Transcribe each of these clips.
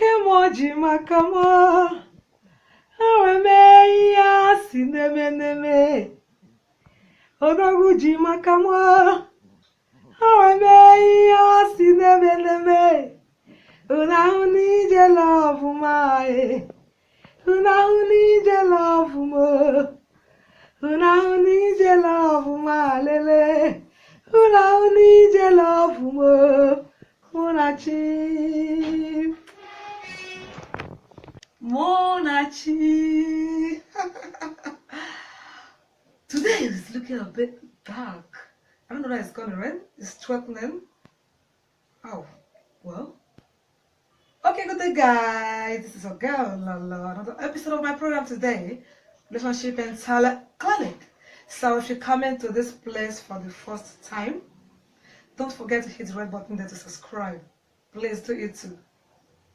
moji makamo. Aweme ya sinemeneme. Odoguji makamo. Aweme ya sinemeneme. Unahuni je love my. Unahuni je love mo. Unahuni je love my lele. Unahuni je love mo. Monachi. Monachi. Today is looking a bit dark. I don't know that it's gonna rain. It's threatening. Oh, well. Okay, good day, guys. This is a girl, another episode of my program today, Relationship and Talent Clinic. So if you come into this place for the first time, don't forget to hit the red button there to subscribe. Please do it to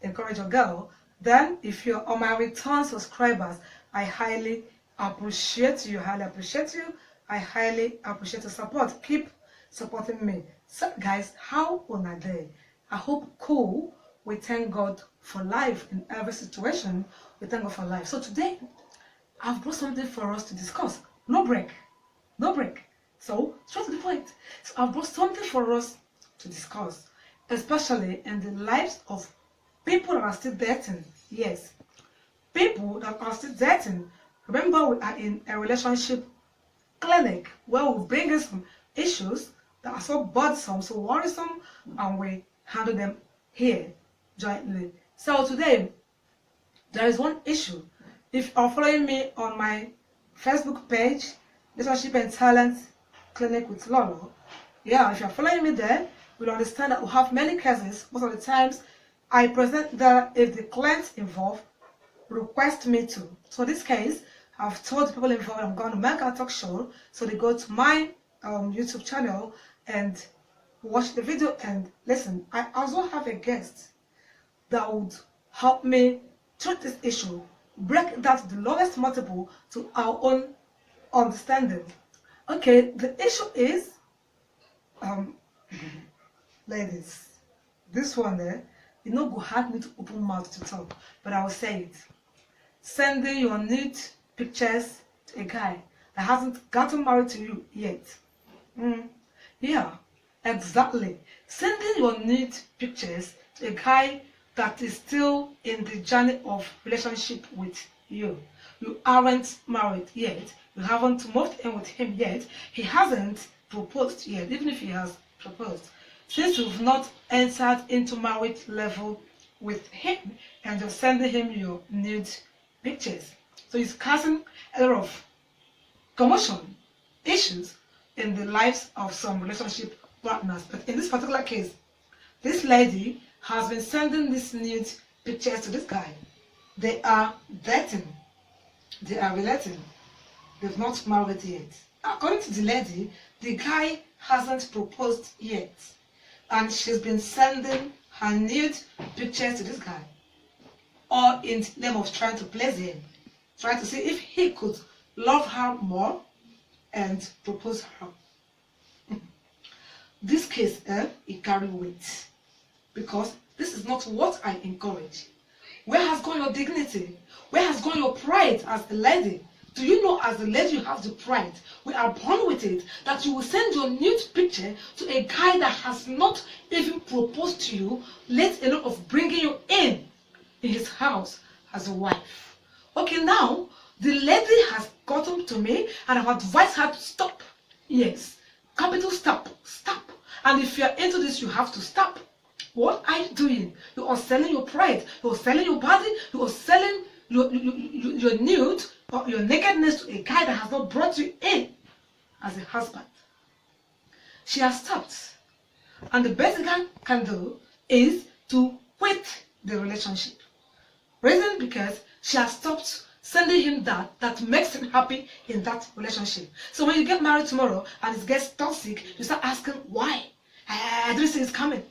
encourage your girl. Then, if you're on my return subscribers, I highly appreciate you. I highly appreciate your support. Keep supporting me. So, guys, how on a day? I hope cool. We thank God for life in every situation. We thank God for life. So today, I've brought something for us to discuss. No break. No break. So, straight to the point. So, I've brought something for us to discuss, especially in the lives of people that are still dating. Yes, people that are still dating. Remember, we are in a relationship clinic where we bring in some issues that are so bothersome, so worrisome, and we handle them here jointly. So today, there is one issue. If you are following me on my Facebook page, Relationship and Talent Clinic with Lolo, yeah, if you're following me there, you'll understand that we have many cases. Most of the times, I present that if the clients involved request me to. So this case, I've told the people involved I'm going to make a talk show, so they go to my YouTube channel and watch the video and listen. I also have a guest that would help me treat this issue, break that to the lowest multiple to our own understanding. Okay, the issue is, ladies, this one there, you know, go hard me to open mouth to talk, but I will say it. Sending your nude pictures to a guy that hasn't gotten married to you yet. Yeah, exactly. Sending your nude pictures to a guy that is still in the journey of relationship with you. You aren't married yet. You haven't moved in with him yet. He hasn't proposed yet, even if he has proposed. Since you've not entered into marriage level with him and you're sending him your nude pictures, so it's causing a lot of commotion, issues in the lives of some relationship partners. But in this particular case, this lady has been sending these nude pictures to this guy. They are dating. They are relating. They've not married yet. According to the lady, the guy hasn't proposed yet. And she's been sending her nude pictures to this guy, all in the name of trying to please him, trying to see if he could love her more and propose her. This case, it carries weight, because this is not what I encourage. Where has gone your dignity? Where has gone your pride as a lady? Do you know, as a lady, you have the pride? We are born with it, that you will send your nude picture to a guy that has not even proposed to you, let alone of bringing you in his house as a wife. Okay, now, the lady has gotten to me and I've advised her to stop. Yes, capital stop. Stop. And if you're into this, you have to stop. What are you doing? You are selling your pride. You are selling your body. You are selling your nude or your nakedness to a guy that has not brought you in as a husband. She has stopped. And the best thing can do is to quit the relationship. Reason because she has stopped sending him that makes him happy in that relationship. So when you get married tomorrow and it gets toxic, you start asking why. I didn't see it's coming.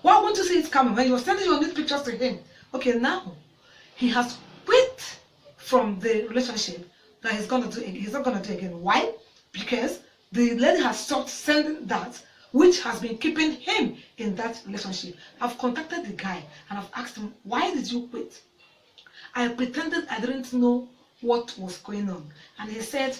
Why won't you see it's coming when you're sending your nude pictures to him? Okay, now he has quit from the relationship that he's not gonna do again. Why? Because the lady has stopped sending that which has been keeping him in that relationship. I've contacted the guy and I've asked him, why did you quit? I pretended I didn't know what was going on. And he said,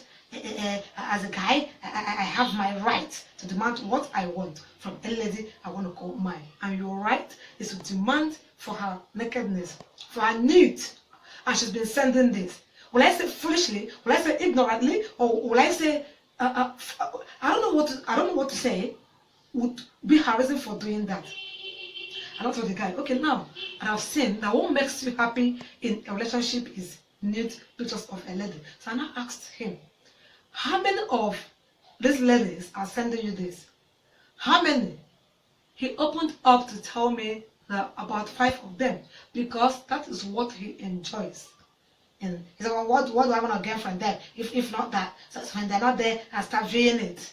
as a guy, I have my right to demand what I want from any lady I want to call mine. And your right is to demand for her nakedness, for her nude. And she's been sending this. Will I say foolishly? Will I say ignorantly? Or will I say, I don't know what to say would be her reason for doing that. And I told the guy, okay, now, and I've seen that what makes you happy in a relationship is nude pictures of a lady. So I now asked him, how many of these ladies are sending you this? How many? He opened up to tell me that about 5 of them, because that is what he enjoys. And he said, well, what do I want to get from them? If not that, so when they're not there, I start viewing it.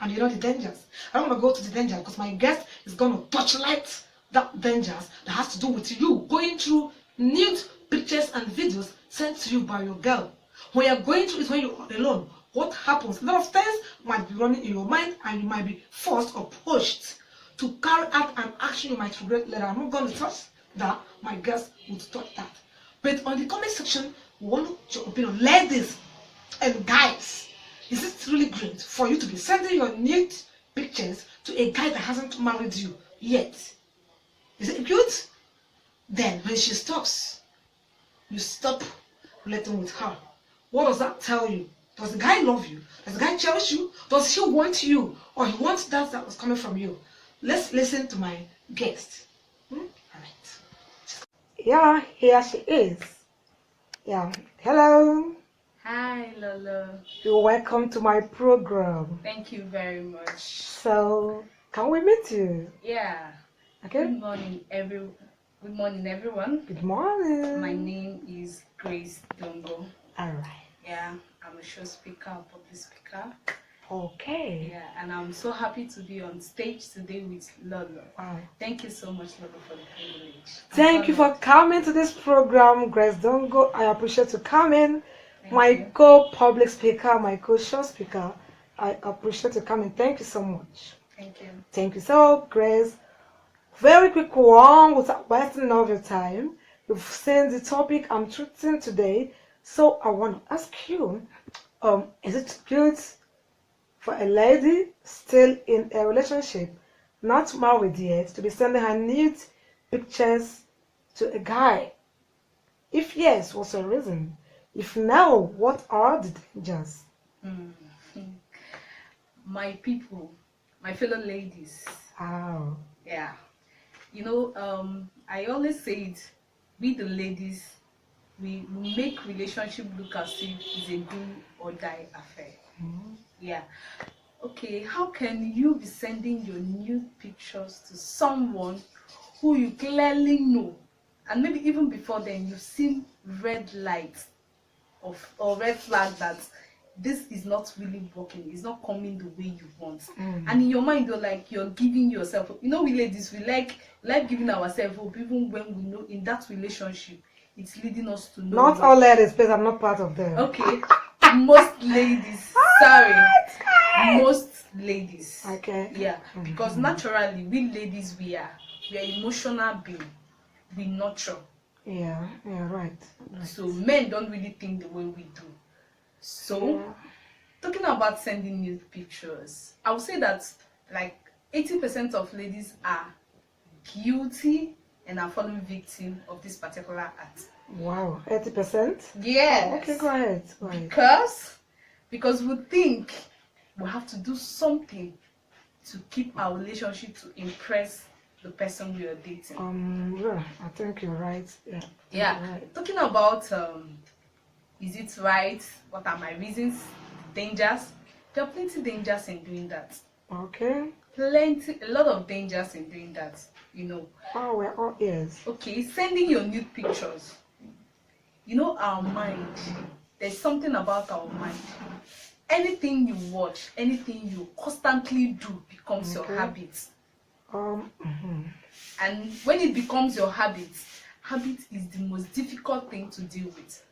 And you know the dangers. I don't want to go to the danger because my guest is going to touchlight that dangers that has to do with you going through nude pictures and videos sent to you by your girl. When you're going through it when you're alone, what happens? A lot of things might be running in your mind and you might be forced or pushed to carry out an action you might regret later. I'm not going to touch that. My guest would touch that. But on the comment section, we want your opinion. Ladies and guys, is it really great for you to be sending your nude pictures to a guy that hasn't married you yet? Is it good? Then when she stops, you stop relating with her. What does that tell you? Does the guy love you? Does the guy cherish you? Does he want you? Or he wants that was coming from you? Let's listen to my guest. Alright. Yeah, here she is. Yeah. Hello. Hi, Lolo. You're welcome to my program. Thank you very much. So, can we meet you? Yeah. Okay. Good morning, everyone. Good morning. My name is Grace Dongo. Alright. Yeah, I'm a show speaker, a public speaker. Okay. Yeah, and I'm so happy to be on stage today with Lolo. Wow. Thank you so much, Lolo, for the privilege. Thank you for coming to this program, Grace Dongo. I appreciate you coming. My co-public speaker, my co-show speaker, I appreciate you coming. Thank you so much. Thank you. Thank you so, Grace. Very quick one without wasting of your time. You've seen the topic I'm treating today, so I want to ask you, is it good for a lady still in a relationship, not married yet, to be sending her nude pictures to a guy? If yes, what's the reason? If no, what are the dangers? My people, my fellow ladies. Wow. Yeah. You know, I always say it, we the ladies, we make relationship look as if it's a do or die affair. Yeah. Okay, how can you be sending your nude pictures to someone who you clearly know, and maybe even before then you've seen red lights or red flag that this is not really working, it's not coming the way you want, and in your mind you're giving yourself hope. You know, we ladies, we like giving ourselves hope even when we know in that relationship it's leading us to know. Not all ladies, please, I'm not part of them. Okay. Most ladies, most ladies. Okay. Yeah, because naturally we ladies, we are emotional being, we nurture. Yeah, right. So men don't really think the way we do. So talking about sending nude pictures, I would say that like 80% of ladies are guilty and are falling victim of this particular act. Wow, 80%? Yes. Oh, okay, go ahead. Because we think we have to do something to keep our relationship to impress the person we are dating. Yeah, I think you're right. Yeah. Right. Talking about is it right? What are my reasons? Dangers? There are plenty dangers in doing that. Okay. A lot of dangers in doing that, you know. Oh, we're all ears. Okay, sending your nude pictures. You know, our mind, there's something about our mind. Anything you watch, anything you constantly do becomes your habit. And when it becomes your habit is the most difficult thing to deal with.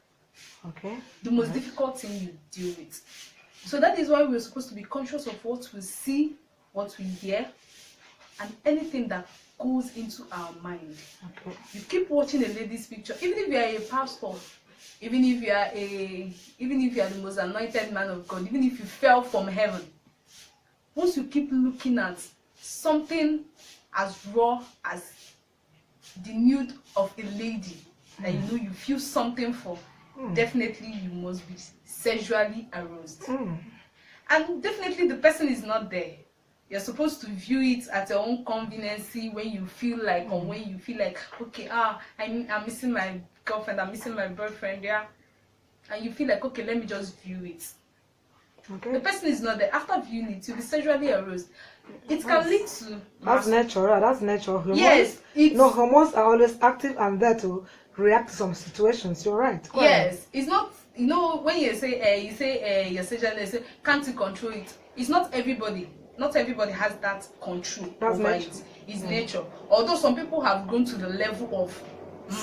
Okay. The most difficult thing you deal with. So that is why we're supposed to be conscious of what we see, what we hear, and anything that goes into our mind. Okay. You keep watching a lady's picture, even if you are a pastor, even if you are the most anointed man of God, even if you fell from heaven, once you keep looking at something as raw as the nude of a lady that you know you feel something for, definitely you must be sexually aroused. And definitely the person is not there. You're supposed to view it at your own convenience when you feel like, or when you feel like, okay, I'm missing my girlfriend, I'm missing my boyfriend, yeah. And you feel like, okay, let me just view it. Okay. The person is not there. After viewing it, you'll be sexually aroused. It can lead to... That's natural. That's natural. Hormones, yes. Hormones are always active and there to react to some situations. You're right. Yes. It's not... when you say you're sexually, you say, can't you control it? It's not everybody. Not everybody has that control over it. It's nature. Although some people have gone to the level of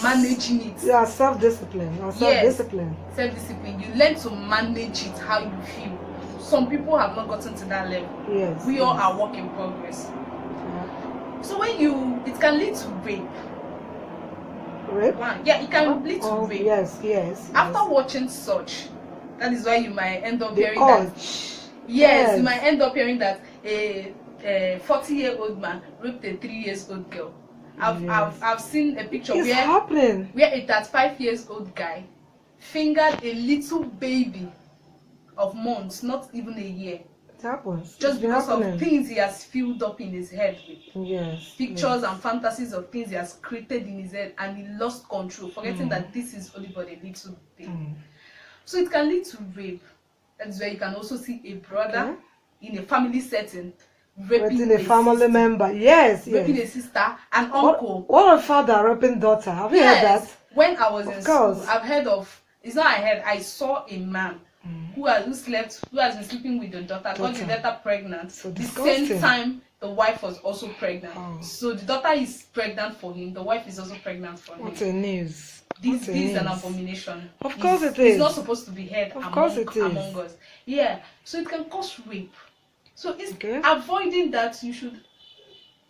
managing it. Yeah, self-discipline. Self-discipline. Yes, self-discipline. You learn to manage it how you feel. Some people have not gotten to that level. Yes. We all are work in progress. Yeah. So it can lead to rape. Rape? Yeah, it can lead to rape. Yes. After watching such, that is why you might end up hearing that. Yes, you might end up hearing that a 40-year-old man raped a 3-year-old girl. I've seen a picture where a 35-year-old guy fingered a little baby of months, not even a year. It happens. Just because of things he has filled up in his head with. Yes. Pictures and fantasies of things he has created in his head, and he lost control, forgetting that this is only but a little thing. So it can lead to rape. That's where you can also see a brother in a family setting raping a family member. Yes. Raping a sister, an uncle. What a father raping daughter. Have you heard that? When I was in school, I've heard of. It's not I heard. I saw a man who has been sleeping with the daughter, got the daughter pregnant. So the same time the wife was also pregnant. So the daughter is pregnant for him. The wife is also pregnant for him. What a news. This is an abomination. Of course it is. It's not supposed to be heard among us. Yeah. So it can cause rape. So it's avoiding that. You should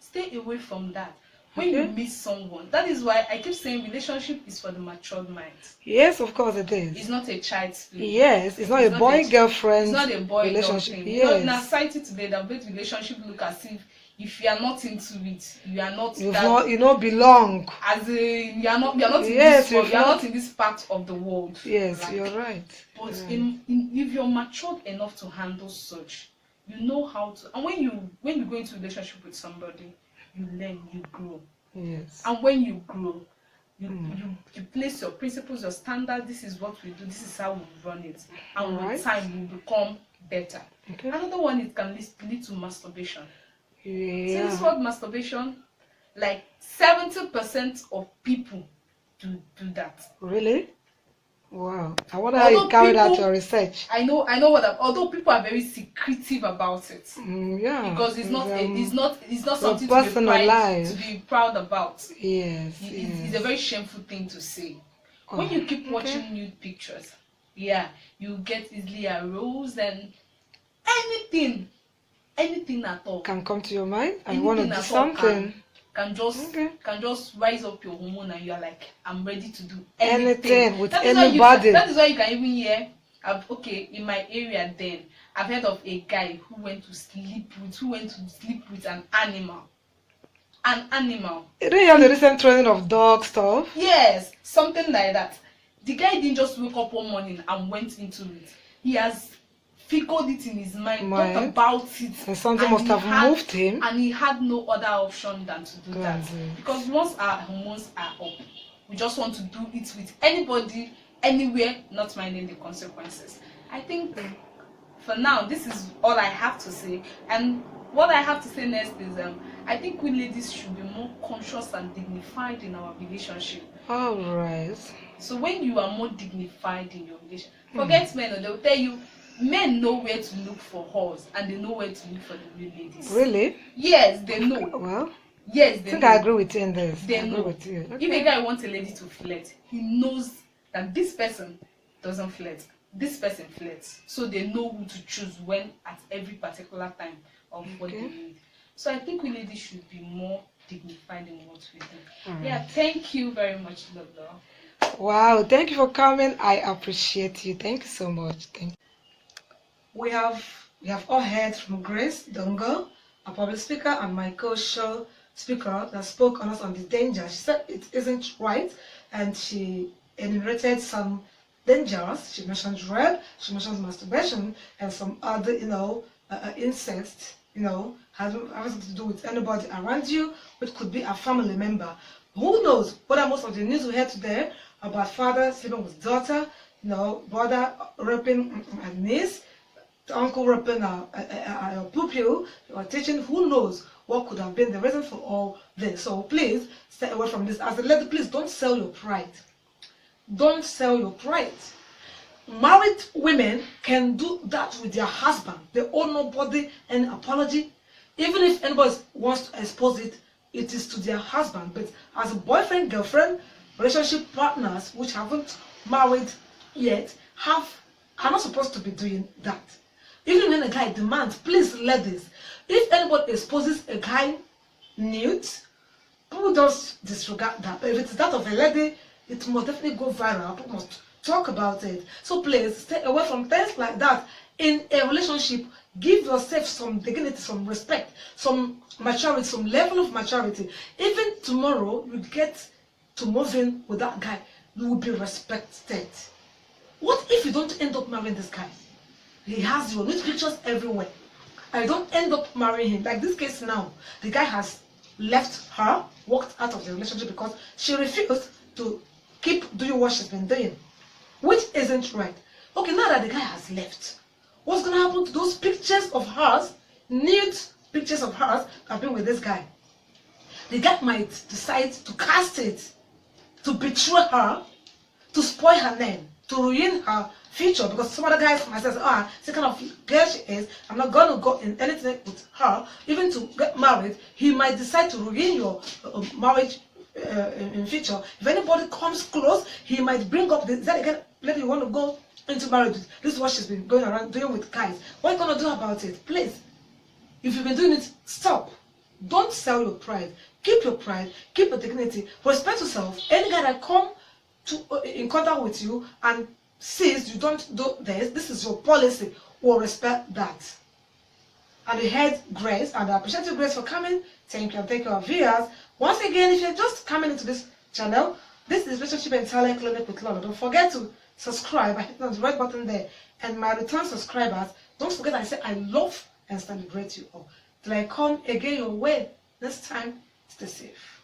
stay away from that. When you meet someone, that is why I keep saying relationship is for the matured mind. Yes, of course it is. It's not a child's play. Yes, it's not a boy-girlfriend. It's not a boy-relationship. Yes. In our society today, that both relationship look as if you are not into it, you are not. You don't belong. As in, you are not in this world. You are not in this part of the world. Yes, you're right. But if you're matured enough to handle such, you know how to. And when you go into a relationship with somebody, you learn, you grow. Yes. And when you grow, you place your principles, your standards. This is what we do. This is how we run it. And with time, we become better. Okay. Another one, it can lead to masturbation. Yeah. Since what masturbation, like 70% of people do that. Really? Wow. I wonder how you carried out your research. I know although people are very secretive about it. Yeah. Because it's not something to be proud about. Yes. It's a very shameful thing to say. When you keep watching nude pictures, you get easily aroused, and anything at all can come to your mind. I want to do something. Can just rise up your hormone, and you're like, I'm ready to do anything with anybody. That is why you can even hear, in my area then, I've heard of a guy who went to sleep with an animal. An animal. You didn't have the recent trending of dog stuff? Yes, something like that. The guy didn't just wake up one morning and went into it. He has figured it in his mind, thought about it. And something must have moved him. And he had no other option than to do that. Because once our hormones are up, we just want to do it with anybody, anywhere, not minding the consequences. I think for now, this is all I have to say. And what I have to say next is, I think we ladies should be more conscious and dignified in our relationship. All right. So when you are more dignified in your relationship, forget men, they'll tell you, men know where to look for whores, and they know where to look for the real ladies. Really? Yes, they know. Well, yes, they I think know. I agree with you in this. They know. With you. Okay. If a guy wants a lady to flirt, he knows that this person doesn't flirt. This person flirts. So they know who to choose when at every particular time for the Okay. need. So I think we ladies should be more dignified in what we do. Mm. Yeah, thank you very much, Lola. Wow, thank you for coming. I appreciate you. Thank you so much. Thank you. We have all heard from Grace Dongo, a public speaker and my co-show speaker that spoke on us on the danger. She said it isn't right, and she enumerated some dangers. She mentioned rape, she mentioned masturbation, and some other, incest, having to do with anybody around you, which could be a family member. Who knows whether most of the news we heard today about father sleeping with daughter, brother raping a niece, uncle raping a pupil or teaching, who knows what could have been the reason for all this. So please stay away from this. As a lady, please don't sell your pride. Don't sell your pride. Married women can do that with their husband. They owe nobody any apology. Even if anybody wants to expose it, it is to their husband. But as a boyfriend, girlfriend, relationship partners which haven't married yet are not supposed to be doing that. Even when a guy demands, please ladies, if anybody exposes a guy nude, people just disregard that. But if it's that of a lady, it must definitely go viral. People must talk about it. So please stay away from things like that. In a relationship, give yourself some dignity, some respect, some maturity, some level of maturity. Even tomorrow, you get to move in with that guy, you will be respected. What if you don't end up marrying this guy? He has your nude pictures everywhere. I don't end up marrying him. Like this case now, the guy has left her, walked out of the relationship because she refused to keep doing what she's been doing, which isn't right. Okay, now that the guy has left, what's going to happen to those pictures of hers, nude pictures of hers that have been with this guy? The guy might decide to cast it, to betray her, to spoil her name, to ruin her future, because some other guys might say, the kind of girl she is, I'm not going to go in anything with her, even to get married. He might decide to ruin your marriage in future. If anybody comes close, he might bring up is that again, lady you want to go into marriage. This is what she's been going around doing with guys. What are you going to do about it? Please, if you've been doing it, stop. Don't sell your pride. Keep your pride, keep your dignity, respect yourself. Any guy that come in contact with you and says you don't do this is your policy, will respect that. And we heard Grace, and I appreciate you, Grace, for coming. Thank you, and thank you, our viewers. Once again, if you're just coming into this channel, this is Relationship and Talent Clinic with Lola. Don't forget to subscribe by hitting on the red button there. And my return subscribers, don't forget I say I love and celebrate you all. Till I come again your way next time, stay safe.